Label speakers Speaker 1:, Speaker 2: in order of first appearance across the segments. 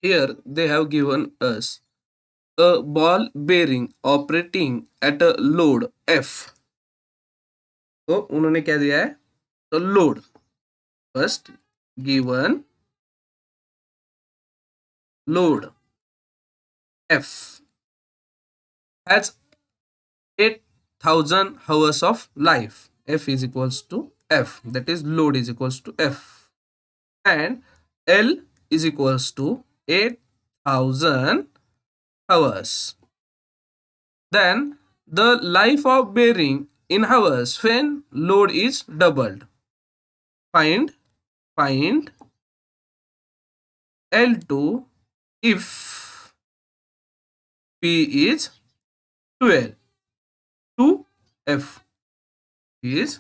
Speaker 1: here they have given us a ball bearing operating at a load F. तो उन्होंने क्या दिया है, तो load first given load F has 8,000 hours of life. F is equals to F, that is load is equals to F, and L is equals to 8,000 hours. Then the life of bearing in hours when load is doubled. Find L2 if P is 12. 2F is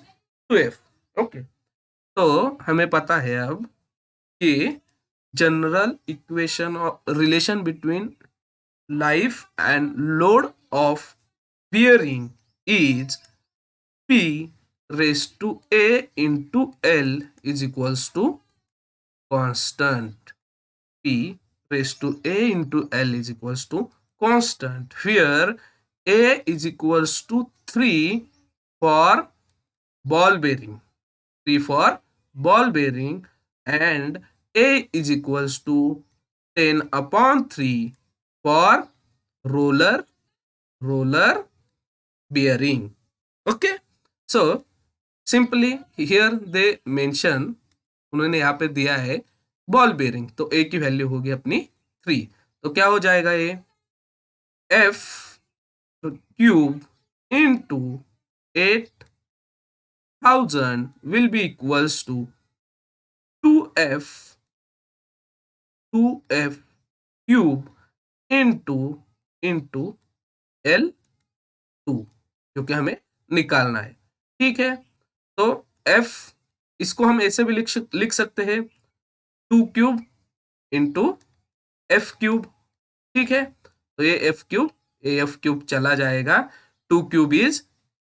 Speaker 1: 2F. Okay, तो हमें पता है अब कि general equation और relation between life and load of bearing is P raised to A into L is equals to constant. P raised to A into L is equals to constant. Here A is equals to 3 for ball bearing, 3 for ball bearing, and A is equals to 10 upon 3 for roller bearing. Okay, so simply here they mention, उन्होंने यहाँ पे दिया है ball bearing, तो ए की value होगी अपनी 3, तो क्या हो जाएगा ये F cube into 8,000 will be equals to 2F cube into L2, क्योंकि हमें निकालना है। ठीक है, तो F इसको हम ऐसे भी लिख सकते हैं 2 क्यूब इंटू F क्यूब। ठीक है, तो ये F क्यूब चला जाएगा, 2 क्यूब इज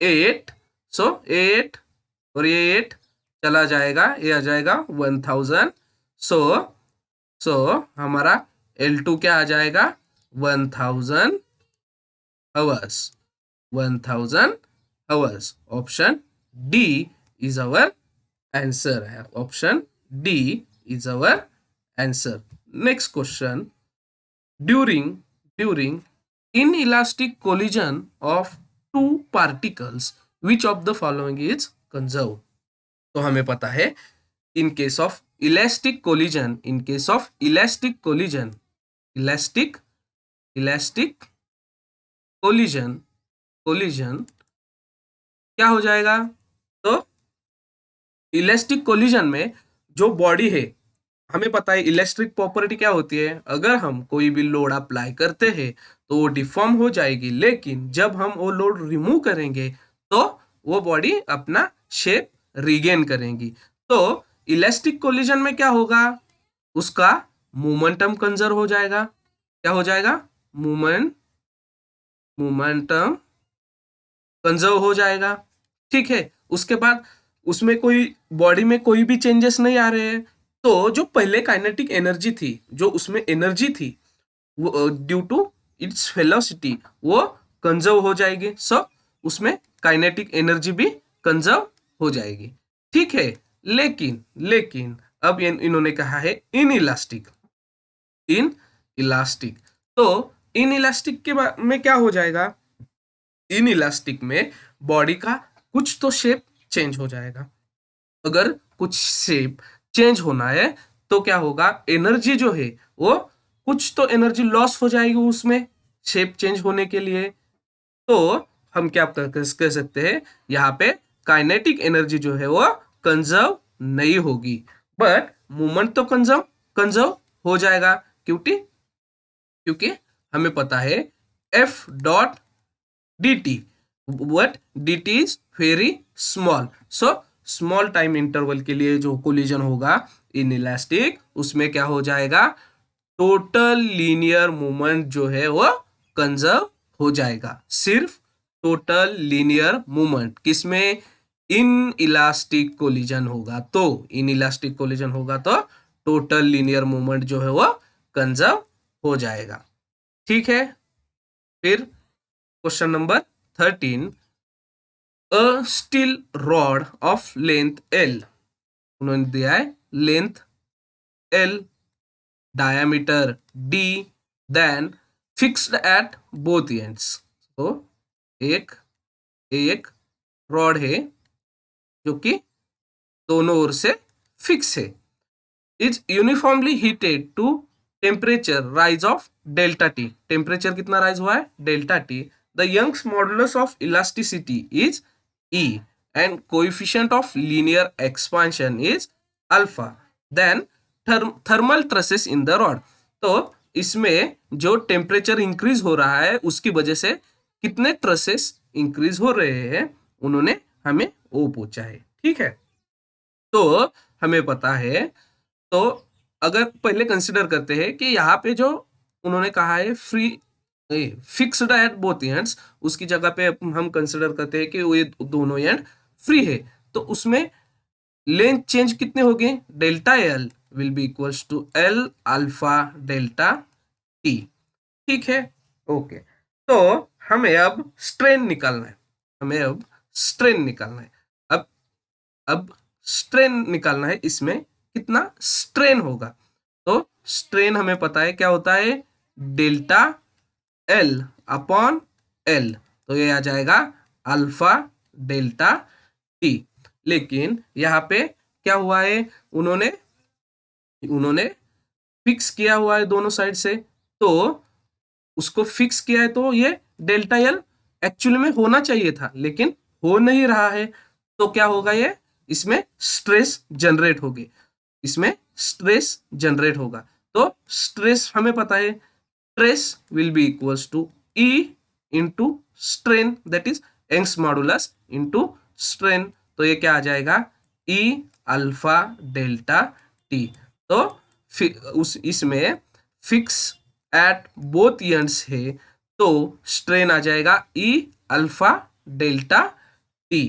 Speaker 1: 8, सो 8 और ये 8 चला जाएगा, ये आ जाएगा 1000, सो हमारा L2 क्या आ जाएगा 1000 hours, 1000 hours. Option D is our answer. Option D is our answer. Next question. During inelastic collision of two particles, which of the following is conserved? तो हमें पता है in case of elastic collision, elastic collision क्या हो जाएगा, तो elastic collision में जो बॉडी है, हमें पता है इलेक्ट्रिक प्रॉपर्टी क्या होती है, अगर हम कोई भी लोड अप्लाई करते हैं तो वो डिफॉर्म हो जाएगी, लेकिन जब हम वो लोड रिमूव करेंगे तो वो बॉडी अपना शेप रिगेन करेंगी। तो इलेस्टिक कोलिजन में क्या होगा, उसका मोमेंटम कंजर्व हो जाएगा, क्या हो जाएगा मोमेंटम कंजर्व हो जाएगा। ठीक है, उसके बाद उसमें कोई बॉडी में कोई भी चेंजेस नहीं आ रहे हैं, तो जो पहले काइनेटिक एनर्जी थी, जो उसमें एनर्जी थी, वो ड्यू टू इट्स वेलोसिटी वो कंजर्व हो जाएगी, सो उसमें काइनेटिक एनर्जी भी कंजर्व हो जाएगी। ठीक है, लेकिन अब इन्होंने कहा है इन इलास्टिक, तो इन इलास्टिक के में क्या हो जाएगा, इन इलास्टिक में बॉडी का कुछ तो शेप चेंज हो जाएगा। अगर कुछ शेप चेंज होना है तो क्या होगा, एनर्जी जो है वो कुछ तो एनर्जी लॉस हो जाएगी उसमें शेप चेंज होने के लिए। तो हम क्या कह सकते हैं, यहाँ पे काइनेटिक एनर्जी जो है वो कंजर्व नहीं होगी, बट मूवमेंट तो कंजर्व हो जाएगा, क्योंकि हमें पता है F dot dt, but dt is very small, so small time interval के लिए जो कोलिजन होगा इन इलास्टिक, उसमें क्या हो जाएगा, टोटल लीनियर मूवमेंट जो है वो कंजर्व हो जाएगा, सिर्फ टोटल लीनियर मूवमेंट किसमें, इन इलास्टिक कोलिजन होगा, तो इन इलास्टिक कोलिजन होगा तो टोटल लीनियर मूवमेंट जो है वो कंजर्व हो जाएगा। ठीक है, फिर question number 13, a steel rod of length L, उन्होंने दिया है length L, diameter D, then fixed at both ends. तो एक एक रॉड है जो कि दोनों ओर से फिक्स है, is uniformly heated to temperature rise of delta T. Temperature कितना राइज हुआ है? Delta T. The Young's modulus of elasticity is E and coefficient of linear expansion is alpha, then thermal stresses in the rod. तो इसमें जो temperature increase हो रहा है उसकी वजह से कितने ट्रेसेस इंक्रीज हो रहे हैं, उन्होंने हमें वो पूछा है। ठीक है, तो हमें पता है, तो अगर पहले कंसिडर करते हैं कि यहाँ पे जो उन्होंने कहा है free fixed at both ends, उसकी जगह पे हम कंसिडर करते हैं कि ये दोनों एंड फ्री है, तो उसमें लेंथ चेंज कितने हो गए? Delta L will be equals to L alpha delta T. ठीक है, ओके। तो हमें अब स्ट्रेन निकालना है, हमें अब स्ट्रेन निकालना है। अब स्ट्रेन निकालना है, इसमें कितना स्ट्रेन होगा? तो स्ट्रेन हमें पता है क्या होता है, डेल्टा एल अपॉन एल, तो ये आ जाएगा अल्फा डेल्टा टी। लेकिन यहाँ पे क्या हुआ है, उन्होंने उन्होंने फिक्स किया हुआ है दोनों साइड से, तो उसको फिक्स किया है, तो ये डेल्टा एल एक्चुअली में होना चाहिए था लेकिन हो नहीं रहा है, तो क्या होगा, ये इसमें स्ट्रेस जनरेट होगी, इसमें स्ट्रेस जनरेट होगा। तो स्ट्रेस हमें पता है, stress will be equals to E into strain, that is Young's modulus into strain, तो ये क्या आ जाएगा, E अल्फा डेल्टा टी। तो उस इसमें फिक्स एट बोथ एंड्स है, तो स्ट्रेन आ जाएगा E अल्फा डेल्टा टी।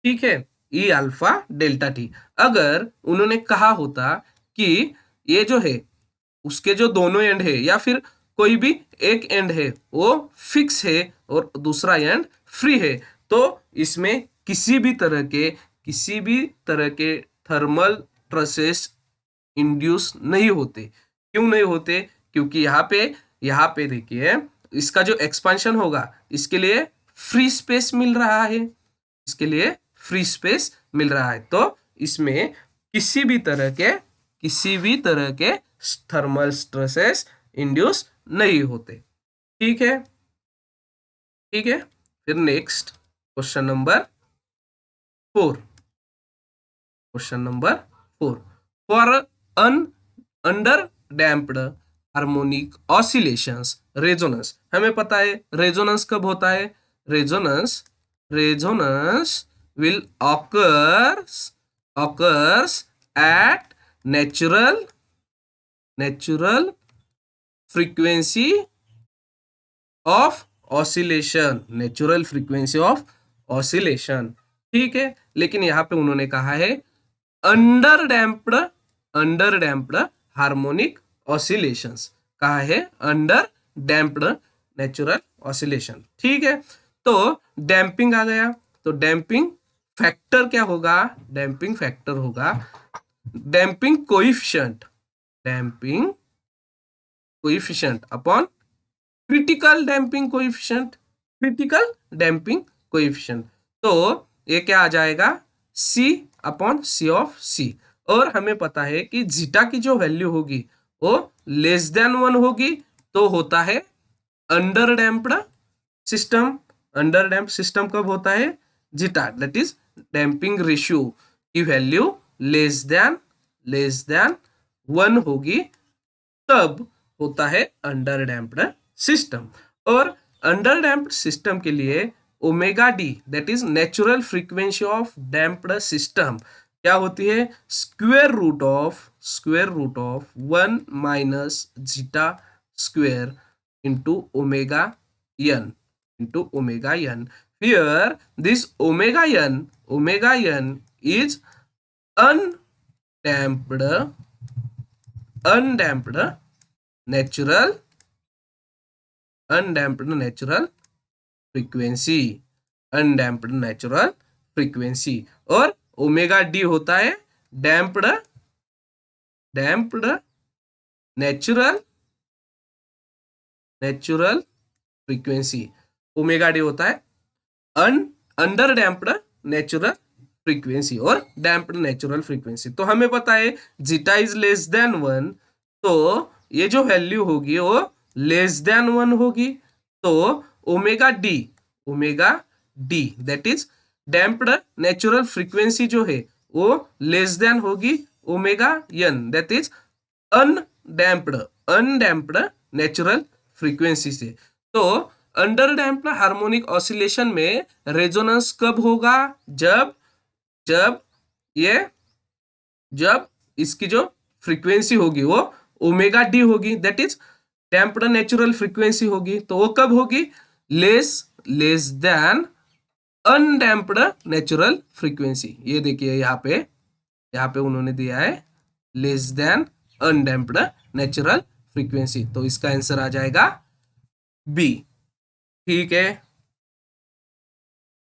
Speaker 1: ठीक है, E अल्फा डेल्टा टी। अगर उन्होंने कहा होता कि ये जो है उसके जो दोनों एंड है या फिर कोई भी एक एंड है वो फिक्स है और दूसरा एंड फ्री है, तो इसमें किसी भी तरह के थर्मल ट्रेसेस इंड्यूस नहीं होते। क्यों नहीं होते? क्योंकि यहाँ पे देखिए, इसका जो एक्सपांशन होगा इसके लिए फ्री स्पेस मिल रहा है, इसके लिए फ्री स्पेस मिल रहा है, तो इसमें किसी भी तरह के थर्मल स्ट्रेसेस इंड्यूस नहीं होते। ठीक है, ठीक है, फिर next question number 4, question number 4, for on under damped harmonic oscillations resonance. हमें पता है रेजोनेंस कब होता है, resonance will occurs at natural frequency of oscillation, ठीक है। लेकिन यहाँ पे उन्होंने कहा है अंडर डैम्प्ड हार्मोनिक ऑसिलेशंस, कहा है अंडर डैम्प्ड नेचुरल ऑसिलेशन। ठीक है, तो डैम्पिंग आ गया, तो डैम्पिंग फैक्टर क्या होगा, डैम्पिंग फैक्टर होगा damping coefficient upon critical damping coefficient, तो ये क्या आ जाएगा, C upon C of C। और हमें पता है कि जीटा की जो वैल्यू होगी वो लेस देन 1 होगी, तो होता है अंडर डैम्प्ड सिस्टम कब होता है, zeta that is damping ratio की वैल्यू लेस देन 1 होगी, तब होता है अंडर डैम्प्ड सिस्टम। और अंडर डैम्प्ड सिस्टम के लिए omega D that is natural frequency of damped system क्या होती है, square root of 1 minus zeta square into omega n। Here this omega n is undamped natural undamped natural frequency, undamped natural frequency. और omega D होता है damped damped natural natural frequency. Omega D होता है अन under damped natural frequency और damped natural frequency. तो हमें पता है जीटा इज लेस देन 1, तो ये जो वैल्यू होगी वो लेस देन 1 होगी। तो omega D that is damped natural frequency जो है वो लेस देन होगी omega N that is undamped undamped natural frequency से। तो अंडर डैम्प्ड हार्मोनिक ऑसिलेशन में रेजोनेंस कब होगा? जब जब ये जब इसकी जो फ्रीक्वेंसी होगी वो ओमेगा डी होगी, that is damped natural frequency होगी। तो वो कब होगी? Less than undamped natural frequency. ये देखिए यहाँ पे उन्होंने दिया है less than undamped natural frequency. तो इसका आंसर आ जाएगा बी। ठीक है,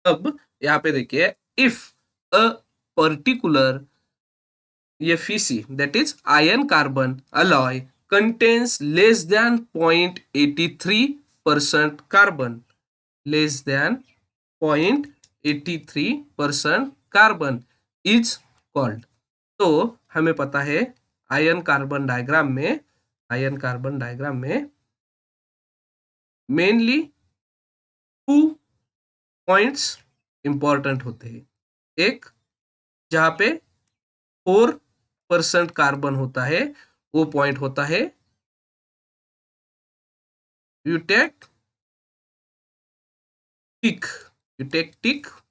Speaker 1: अब यहाँ पे देखिए if a particular FeC that is iron carbon alloy contains less than 0.83% carbon, less than 0.83% carbon is called। तो हमें पता है आयन कार्बन डायग्राम में मेनली 2 पॉइंट्स इंपॉर्टेंट होते हैं। एक जहां पे 4% कार्बन होता है, वो पॉइंट होता है यूटेक्टिक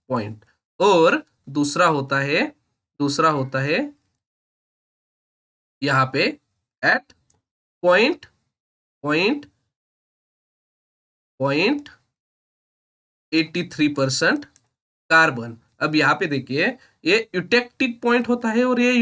Speaker 1: पॉइंट, और दूसरा होता है यहाँ पे एट पॉइंट 83% कार्बन। अब यहाँ पे देखिए ये यूटेक्टिक पॉइंट होता है और ये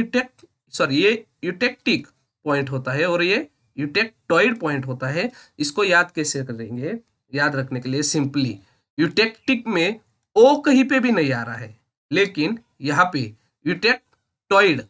Speaker 1: यूटेक्टिक पॉइंट होता है और ये यूटेक्टॉइड पॉइंट होता है। इसको याद कैसे करेंगे? याद रखने के लिए सिंपली यूटेक्टिक में ओ कहीं पे भी नहीं आ रहा है, लेकिन यहाँ पे यूटेक्टॉइड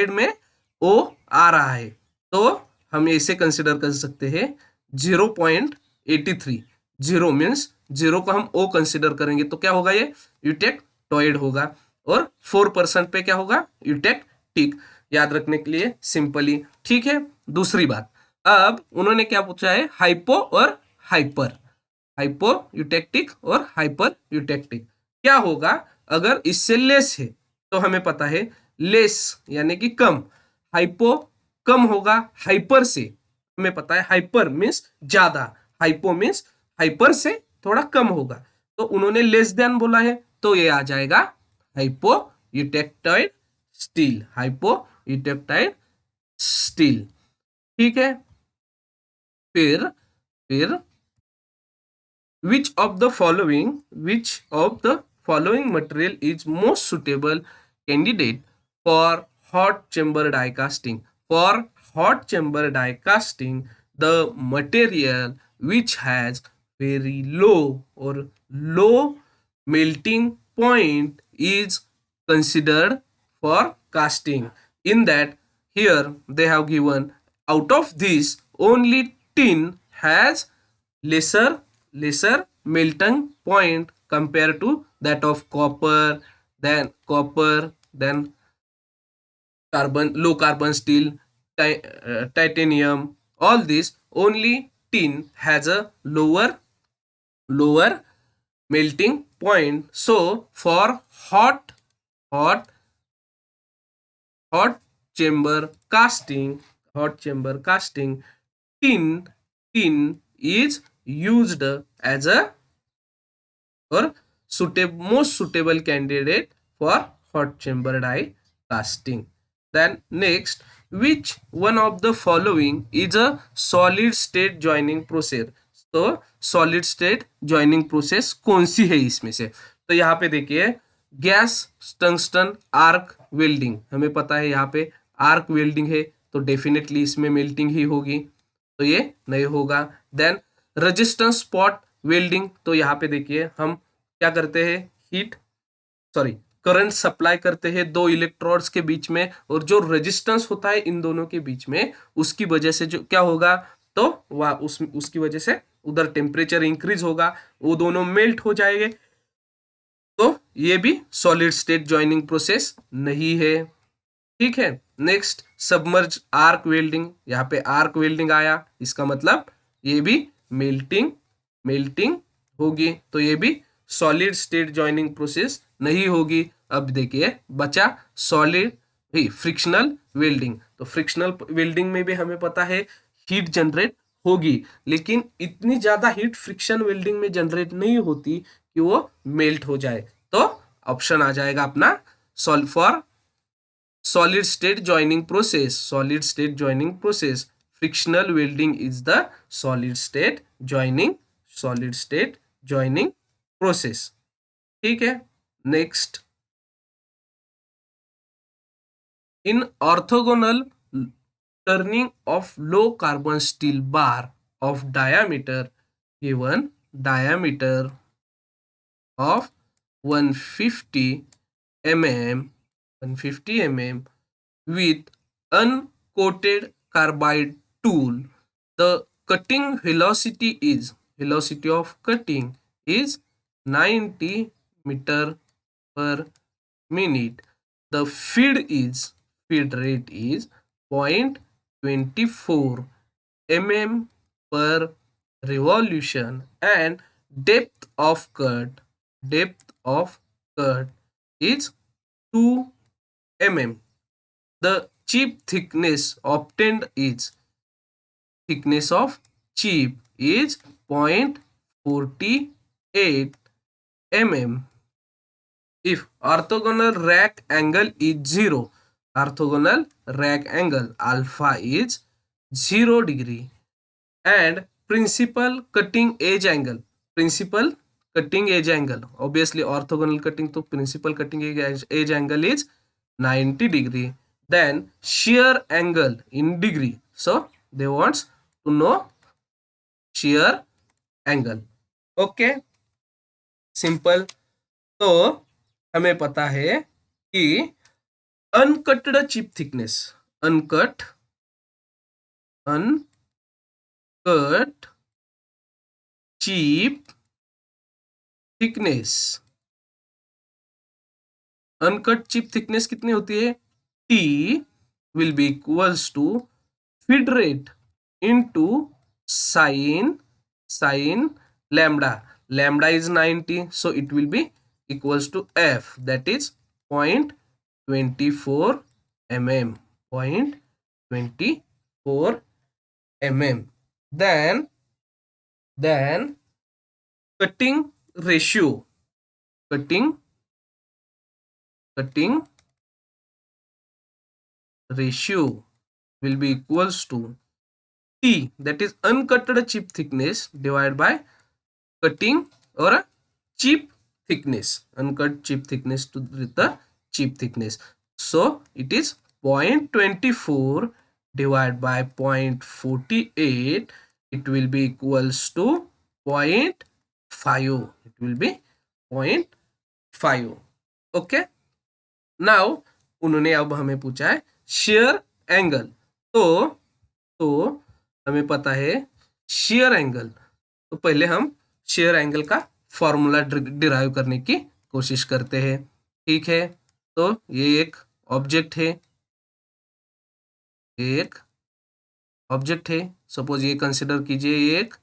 Speaker 1: में ओ आ रहा है, तो हम इसे कंसिडर कर सकते हैं 0.83। 0 मीन्स 0 को हम ओ कंसिडर करेंगे तो क्या होगा? ये यूटेक्टॉइड होगा। और 4% पे क्या होगा? यूटेक्टिक। याद रखने के लिए सिंपली। ठीक है, दूसरी बात, अब उन्होंने क्या पूछा है? हाइपो और हाइपर, हाइपो यूटेक्टिक और हाइपर यूटेक्टिक। क्या होगा अगर इससे लेस है? तो हमें पता है लेस यानी कि कम, हाइपो कम होगा हाइपर से। हमें पता है हाइपर मीन्स ज्यादा, हाइपो मीन्स हाइपर से थोड़ा कम होगा। तो उन्होंने लेस देन बोला है, तो ये आ जाएगा hypo eutectoid steel, hypo eutectoid steel. ठीक है, फिर which of the following material is most suitable candidate for hot chamber die casting? For hot chamber die casting, the material which has very low melting point is considered for casting. In that, here they have given out of this only tin has lesser melting point compared to that of copper, then low carbon steel, titanium. All this only tin has a lower melting point. So for hot chamber casting, tin is used as a or most suitable candidate for hot chamber die casting. Then next, which one of the following is a solid state joining process? तो solid state joining process कौन सी है इसमें से? तो यहाँ पे देखिए gas tungsten arc welding, हमें पता है यहाँ पे आर्क वेल्डिंग है तो डेफिनेटली इसमें मेल्टिंग ही होगी। तो ये नहीं होगा। देन रेजिस्टेंस स्पॉट वेल्डिंग, तो यहाँ पे देखिए हम क्या करते हैं, हीट सॉरी करंट सप्लाई करते हैं दो इलेक्ट्रोड्स के बीच में, और जो रेजिस्टेंस होता है इन दोनों के बीच में, उसकी वजह से जो क्या होगा, तो वह उसकी वजह से उधर टेम्परेचर इंक्रीज होगा, वो दोनों मेल्ट हो जाएंगे। तो ये भी सॉलिड स्टेट जॉइनिंग प्रोसेस नहीं है। ठीक है। नेक्स्ट सबमर्ज आर्क वेल्डिंग, यहाँ पे आर्क वेल्डिंग आया, इसका मतलब ये भी मेल्टिंग मेल्टिंग होगी, तो ये भी सॉलिड स्टेट जॉइनिंग प्रोसेस नहीं होगी। अब देखिए बचा सॉलिड ही फ्रिक्शनल वेल्डिंग, तो फ्रिक्शनल वेल्डिंग में भी हमें पता है हीट जनरेट होगी, लेकिन इतनी ज्यादा हीट फ्रिक्शन वेल्डिंग में जनरेट नहीं होती कि वो मेल्ट हो जाए। तो ऑप्शन आ जाएगा अपना for solid state joining process, solid state joining process, frictional welding is the solid state joining process। ठीक है। Next, in orthogonal turning of low carbon steel bar of diameter given diameter of 150 mm 150 mm with uncoated carbide tool, the cutting velocity of cutting is 90 meter per minute. The feed rate is 0.24 mm per revolution, and depth of cut is 2 mm. The chip thickness obtained is thickness of chip is 0.48 mm. If orthogonal rack angle is 0, orthogonal rack angle alpha is 0 degree, and principal cutting edge angle, obviously orthogonal cutting, तो principal cutting edge angle is 90 degree. Then shear angle in degree, so they wants to know shear angle. Okay, simple. तो हमें पता है कि uncutted chip thickness, uncut chip thickness, uncut chip thickness कितनी होती है, T will be equals to feed rate into sin lambda. Lambda is 90, so it will be equals to F, that is 0.24 mm, 0.24 mm. Then cutting ratio, cutting ratio will be equals to T, that is uncutted chip thickness, divided by cutting or chip thickness, uncut chip thickness to the chip thickness. So it is 0.24 divided by 0.48, it will be equals to 0.5, it will be 0.5. Okay, now उन्होंने अब हमें पूछा है shear angle, तो हमें पता है shear angle, तो पहले हम शेयर एंगल का फॉर्मूला डिराइव करने की कोशिश करते हैं। ठीक है, तो ये एक ऑब्जेक्ट है, सपोज ये कंसिडर कीजिए ये एक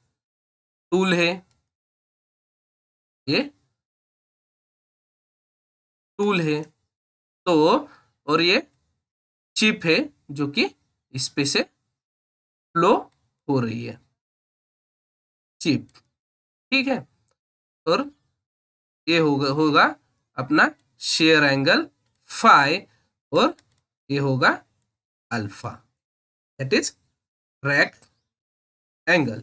Speaker 1: टूल है, ये टूल है, तो और ये चिप है जो कि इस पे से फ्लो हो रही है, चिप। ठीक है, और ये होगा अपना शेयर एंगल फाई, और ये होगा alpha, that is rack angle.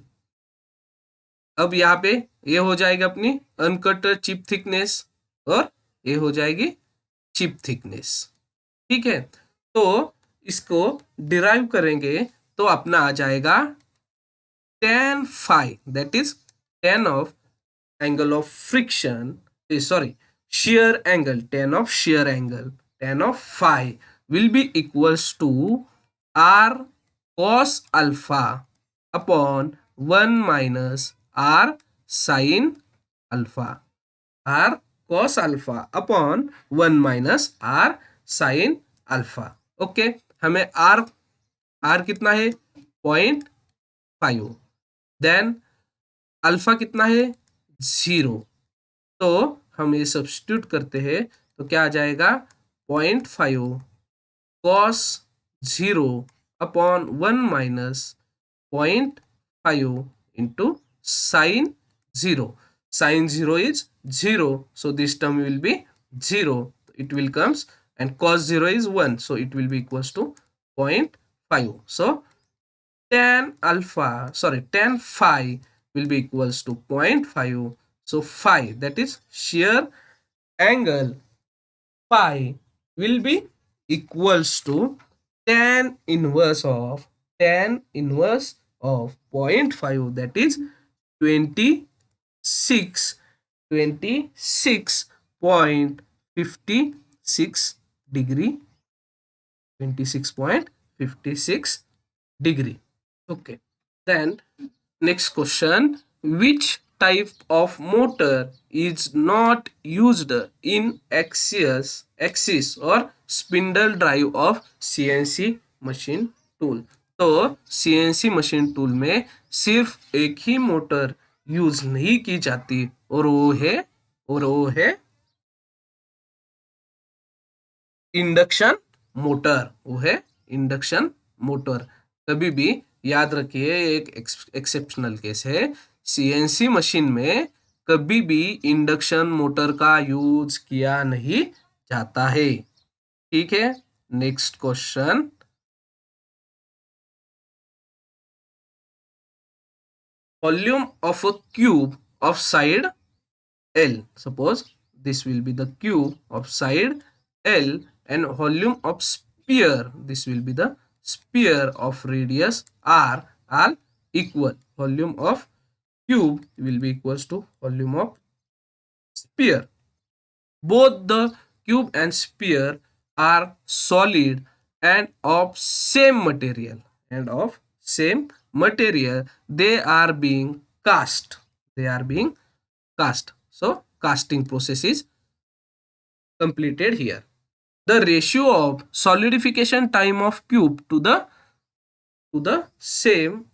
Speaker 1: अब यहाँ पे ये हो जाएगा अपनी अनकट चिप थिकनेस, और ये हो जाएगी चिप थिकनेस। ठीक है, तो इसको डिराइव करेंगे तो अपना आ जाएगा tan phi, that is tan of angle of friction, sorry, shear angle, tan of shear angle, tan of phi will be equals to r cos alpha upon 1 minus r sin alpha, r cos alpha upon 1 minus r sin alpha. Okay, हमें r कितना है 0.5, then alpha कितना है 0, तो हम ये substitute करते हैं तो क्या आ जाएगा 0.5 cos 0 upon 1 minus 0.5 into sin 0. Sin 0 is 0, so this term will be 0. It will comes, and cos 0 is 1, so it will be equals to 0.5. So tan phi will be equals to 0.5. So phi, that is shear angle phi, will be equals to tan inverse of 0.5, that is 26.56 degree, 26.56 degree. Okay, then next question, which type of motor is not used in axis or spindle drive of CNC machine tool? तो CNC machine tool में सिर्फ एक ही motor use नहीं की जाती, और वो है इंडक्शन मोटर, वो है इंडक्शन मोटर. कभी भी याद रखिए, एक एक्सेप्शनल केस है, सीएनसी मशीन में कभी भी इंडक्शन मोटर का यूज किया नहीं जाता है. ठीक है, next question, volume of a cube of side L. Suppose this will be the cube of side L, and volume of sphere, this will be the sphere of radius R, are equal. Volume of cube will be equals to volume of sphere. Both the cube and sphere are solid and of same material, they are being cast. So casting process is completed here. The ratio of solidification time of cube to the same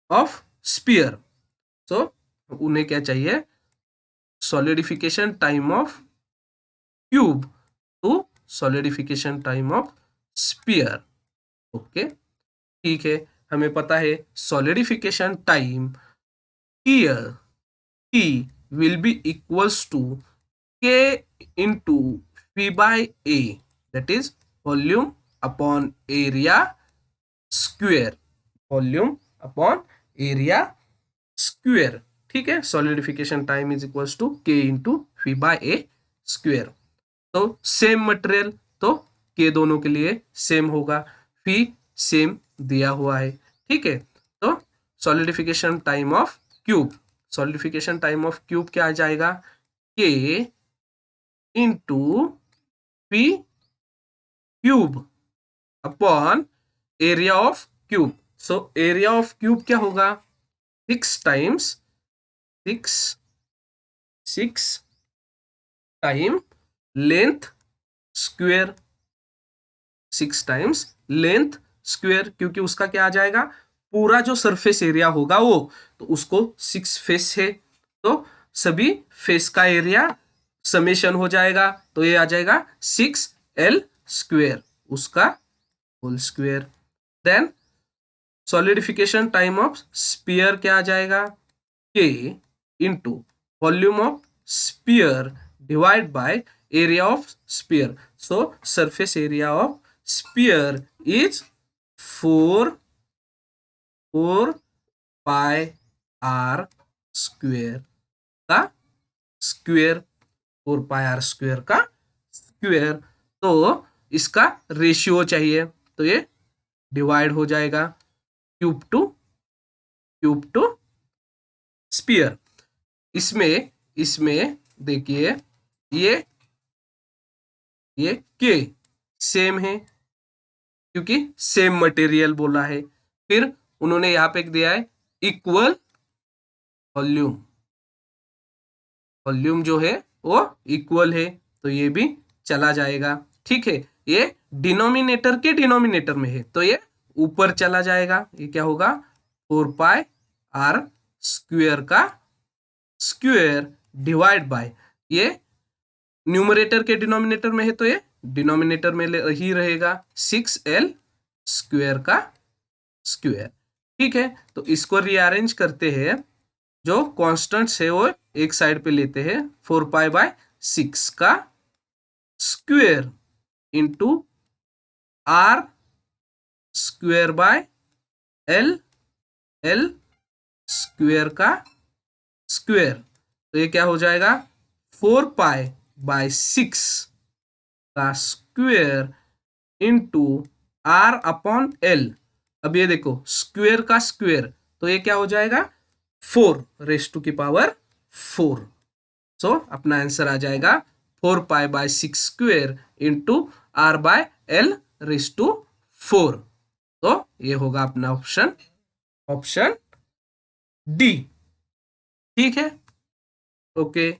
Speaker 1: of sphere. So उन्हें क्या चाहिए, solidification time of cube to solidification time of sphere. Okay, ठीक है, हमें पता है solidification time here T will be equals to K into P by A, that is volume upon area square, volume upon area square. ठीक है, solidification time is equals to K into P by A square. तो same material, तो K दोनों के लिए same होगा, P same दिया हुआ है. ठीक है, तो सॉलिडिफिकेशन टाइम ऑफ क्यूब क्या आ जाएगा, K into P cube upon area of cube. So area of cube क्या होगा, 6 times length square, 6 times length square, क्योंकि उसका क्या आ जाएगा, पूरा जो सरफेस एरिया होगा वो, तो उसको 6 फेस है, तो सभी फेस का एरिया समेशन हो जाएगा, तो ये आ जाएगा 6L स्क्वेयर, उसका whole square. Then solidification time of sphere क्या आ जाएगा, K into volume of sphere divide by area of sphere. So surface area of sphere is 4 pi R square का स्क्वेयर, 4 पाई आर स्क्वेयर का square. तो इसका ratio चाहिए, तो ये डिवाइड हो जाएगा cube to cube to sphere. इसमें इसमें देखिए ये के सेम है क्योंकि सेम मटेरियल बोला है। फिर उन्होंने यहाँ पे दिया है इक्वल वॉल्यूम, वॉल्यूम जो है वो इक्वल है, तो ये भी चला जाएगा। ठीक है, ये डिनोमिनेटर के डिनोमिनेटर में है तो ये ऊपर चला जाएगा। ये क्या होगा 4πr स्क्वेयर का स्क्वेयर डिवाइड बाय, ये न्यूमरेटर के डिनोमिनेटर में है तो ये डिनोमिनेटर में ही रहेगा 6l स्क्वेयर का स्क्वेयर। ठीक है, तो इसको रीअरेंज करते हैं, जो कॉन्स्टेंट्स है वो एक साइड पे लेते हैं, 4π/6 का square into r square by l square का स्क्वेयर। तो ये क्या हो जाएगा 4π/6 का स्क्वेयर इंटू r/l। अब ये देखो स्क्वेयर का स्क्वेयर, तो ये क्या हो जाएगा 4⁴। सो अपना आंसर आ जाएगा 4π/6 स्क्वेयर इंटू r/l⁴। तो ये होगा अपना ऑप्शन डी। ठीक है, ओके।